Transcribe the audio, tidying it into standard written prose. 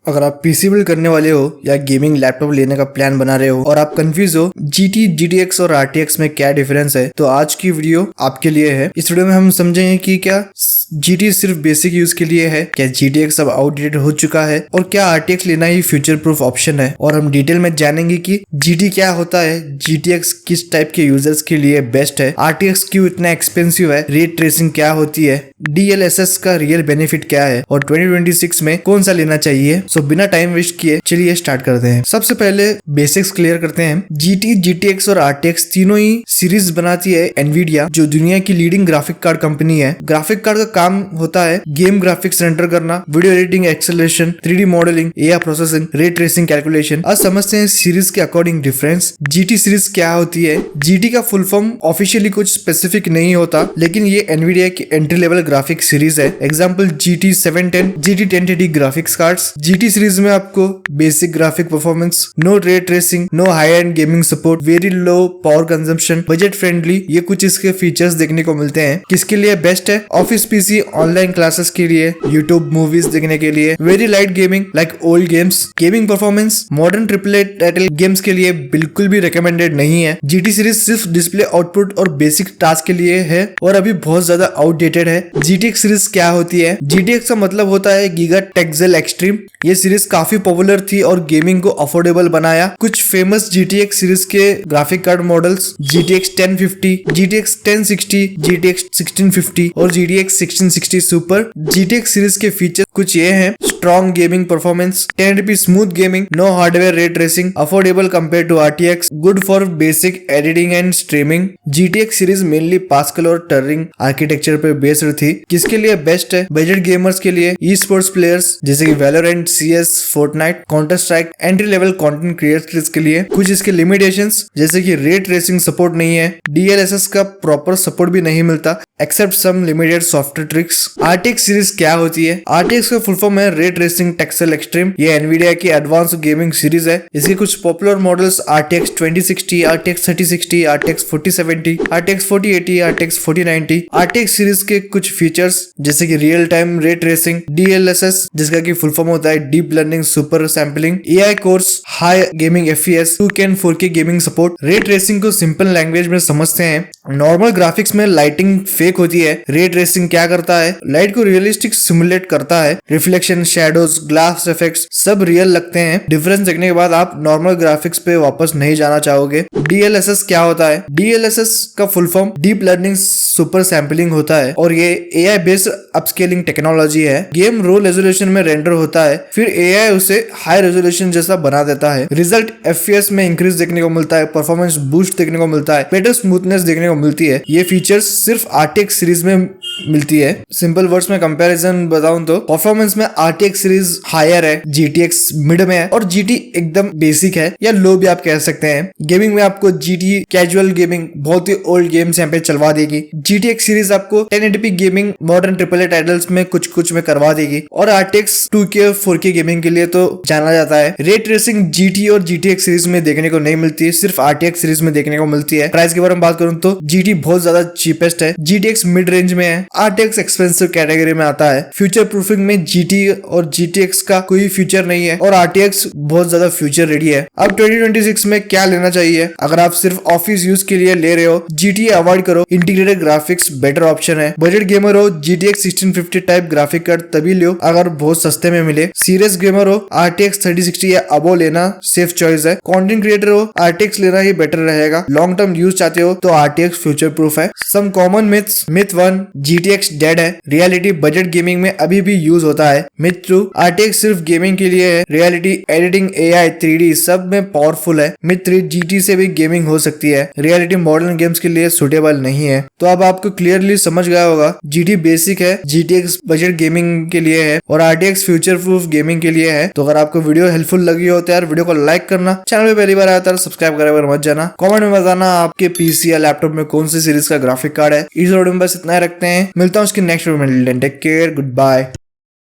अगर आप PC build करने वाले हो या गेमिंग लैपटॉप लेने का प्लान बना रहे हो और आप कंफ्यूज हो GTX और RTX में क्या डिफरेंस है, तो आज की वीडियो आपके लिए है। इस वीडियो में हम समझेंगे कि क्या GT सिर्फ बेसिक यूज के लिए है, क्या GTX अब आउटडेटेड हो चुका है और क्या RTX लेना ही फ्यूचर प्रूफ ऑप्शन है। और हम डिटेल में जानेंगे कि GT क्या होता है, GTX किस टाइप के यूजर्स के लिए बेस्ट है, RTX क्यों इतना एक्सपेंसिव है, रे ट्रेसिंग क्या होती है, DLSS का रियल बेनिफिट क्या है और 2026 में कौन सा लेना चाहिए। सो बिना टाइम वेस्ट किए चलिए स्टार्ट करते हैं। सबसे पहले बेसिक्स क्लियर करते हैं। GT, GTX और RTX तीनों ही सीरीज बनाती है एनवीडिया, जो दुनिया की लीडिंग ग्राफिक कार्ड कंपनी है। ग्राफिक कार्ड का काम होता है गेम ग्राफिक्स रेंडर करना, video editing, acceleration, 3D modelling, AI processing, ray tracing, calculation. अब समझते हैं सीरीज के अकॉर्डिंग डिफरेंस। GT सीरीज क्या होती है? GT का फुल फॉर्म ऑफिशियली कुछ स्पेसिफिक नहीं होता, लेकिन ये एनवीडिया की एंट्री लेवल ग्राफिक सीरीज है। Example GT 710, GT 1080 graphics cards. GT series में आपको basic graphic performance, no ray tracing, no high end gaming support, very low power consumption, budget friendly, ये कुछ इसके फीचर्स देखने को मिलते हैं। किसके लिए बेस्ट है? ऑफिस पीसी, ऑनलाइन क्लासेस के लिए, यूट्यूब मूवीज देखने के लिए, very light gaming like old games. Gaming performance modern AAA title games के लिए बिल्कुल भी रिकमेंडेड नहीं है। GT सीरीज सिर्फ डिस्प्ले आउटपुट और बेसिक टास्क के लिए है और अभी बहुत ज्यादा आउटडेटेड है। GTX सीरीज क्या होती है? GTX का मतलब होता है गीगा टेक्सल एक्सट्रीम। ये सीरीज काफी पॉपुलर थी और गेमिंग को अफोर्डेबल बनाया। कुछ फेमस GTX सीरीज के graphic card models: GTX 1050, GTX 1060, GTX 1650 और GTX 1660 सुपर। GTX सीरीज के फीचर कुछ ये हैं: strong gaming performance, 1080p smooth gaming, no hardware ray tracing, affordable compare to RTX, good for basic editing and streaming. GTX series mainly Pascal और Turing architecture पे based थी। किसके लिए best है? बजट गेमर्स के लिए, ई स्पोर्ट्स प्लेयर्स जैसे कि Valorant, CS, Fortnite, counter strike, entry level content creators के लिए। कुछ इसके लिमिटेशंस जैसे कि रे ट्रेसिंग सपोर्ट नहीं है, DLSS का प्रॉपर सपोर्ट भी नहीं मिलता except some limited software tricks. RTX series क्या होती है? RTX का फुल फॉर्म है रे ट्रेसिंग टेक्सल एक्सट्रीम। ये एनवीडिया की एडवांस गेमिंग सीरीज है। इसके कुछ popular models RTX 2060, RTX 3060, RTX 4070, RTX 4080, RTX 4090। RTX series के कुछ फीचर्स जैसे कि real time ray tracing, DLSS जिसका की फुल फॉर्म होता है deep learning super sampling, AI course, high gaming FPS, 2K and 4K gaming support. Ray tracing को simple language में समझते हैं। नॉर्मल ग्राफिक्स में लाइटिंग फेक होती है। रे ट्रेसिंग क्या करता है? लाइट को रियलिस्टिक सिमुलेट करता है। रिफ्लेक्शन, शैडोज, ग्लास इफेक्ट्स सब रियल लगते हैं। डिफरेंस देखने के बाद आप नॉर्मल ग्राफिक्स पे वापस नहीं जाना चाहोगे। DLSS क्या होता है? DLSS का full form deep learning super sampling होता है और ये AI बेस्ड अपस्केलिंग टेक्नोलॉजी है। गेम रो रेजोल्यूशन में रेंडर होता है, फिर AI उसे हाई रेजोल्यूशन जैसा बना देता है। रिजल्ट FPS में इंक्रीज देखने को मिलता है, परफॉर्मेंस बूस्ट देखने को मिलता है, बेटर स्मूथनेस देखने को मिलती है। ये फीचर्स सिर्फ RTX सीरीज में मिलती है। सिंपल वर्ड्स में कंपैरिजन बताऊं तो परफॉर्मेंस में RTX सीरीज हायर है, GTX मिड में है और GT एकदम बेसिक है या लो भी आप कह सकते हैं। गेमिंग में आपको GT कैजुअल गेमिंग, बहुत ही ओल्ड गेम्स यहाँ पे चलवा देगी। GTX सीरीज आपको 1080p gaming, modern AAA titles में कुछ में करवा देगी और RTX 2K और 4K गेमिंग के लिए तो जाना जाता है। रे ट्रेसिंग GT और GTX सीरीज में देखने को नहीं मिलती है, सिर्फ RTX सीरीज में देखने को मिलती है। प्राइस के बारे में बात करूं तो GT बहुत ज्यादा चीपेस्ट है, GTX मिड रेंज में है, RTX एक्सपेंसिव कैटेगरी में आता है। फ्यूचर प्रूफिंग में GT और GTX का कोई फ्यूचर नहीं है और RTX बहुत ज्यादा फ्यूचर रेडी है। अब 2026 में क्या लेना चाहिए? अगर आप सिर्फ ऑफिस यूज के लिए ले रहे हो, GTA अवॉइड करो, इंटीग्रेटेड ग्राफिक्स बेटर ऑप्शन है। बजट गेमर हो, GTX 1650 टाइप ग्राफिक कार्ड तभी लो अगर बहुत सस्ते में मिले। सीरियस गेमर हो, RTX 3060 या अबो लेना सेफ चॉइस है। कंटेंट क्रिएटर हो, RTX लेना ही बेटर रहेगा। लॉन्ग टर्म यूज चाहते हो तो RTX फ्यूचर प्रूफ है। Some common myths: myth 1, GTX dead है। रियलिटी बजट गेमिंग में अभी भी यूज होता है। मिथ 2, RTX सिर्फ गेमिंग के लिए है। रियलिटी एडिटिंग, AI, 3D सब में पावरफुल है। मिथ 3, GT से भी गेमिंग हो सकती है। रियलिटी मॉडर्न गेम्स के लिए सुटेबल नहीं है। तो अब आपको क्लियरली समझ गया होगा, GT बेसिक है, GTX बजट गेमिंग के लिए है और RTX फ्यूचर प्रूफ गेमिंग के लिए है। तो अगर आपको वीडियो हेल्पफुल लगी हो तो यार वीडियो को लाइक करना, चैनल पे पहली बार आया तो सब्सक्राइब करे मत जाना। कमेंट में बताना आपके पीसी या लैपटॉप में कौन सी सीरीज का ग्राफिक कार्ड है। इस वीडियो में बस इतना ही रखते हैं, मिलता हूँ उसकी नेक्स्ट वीडियो में। Take care, good bye.